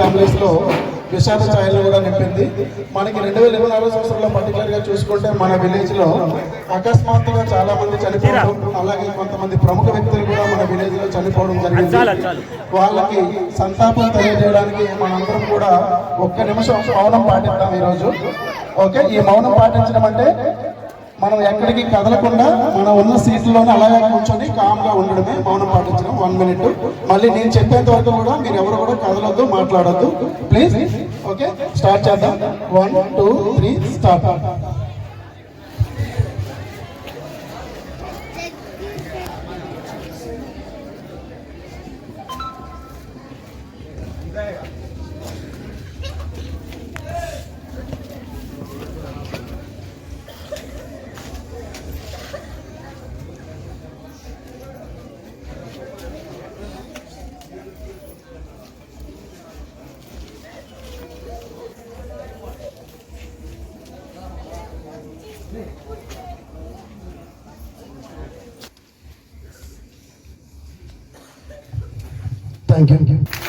ఫ్యామిలీస్లో విషాద ఛాయలు కూడా నింపింది. మనకి 2026 సంవత్సరంలో పర్టికులర్గా చూసుకుంటే మన విలేజ్లో అకస్మాత్తుగా చాలా మంది చనిపోవడం, అలాగే కొంతమంది ప్రముఖ వ్యక్తులు కూడా మన విలేజ్లో చనిపోవడం జరిగింది. వాళ్ళకి సంతాపం తెలియజేయడానికి మనందరం కూడా ఒక్క నిమిషం మౌనం పాటిద్దాం ఈరోజు. ఓకే, ఈ మౌనం పాటించడం అంటే మనం ఎక్కడికి కదలకుండా మనం ఉన్న సీట్లోనే అలాగే కూర్చొని కామ్గా ఉండడమే మౌనం పాటించడం. 1 మినిట్. మళ్ళీ నేను చెప్పేంత వరకు కూడా మీరు ఎవరు కూడా కదలొద్దు, మాట్లాడొద్దు ప్లీజ్. ఓకే, స్టార్ట్ చేద్దాం. 1 2 3 స్టార్ట్. Thank you.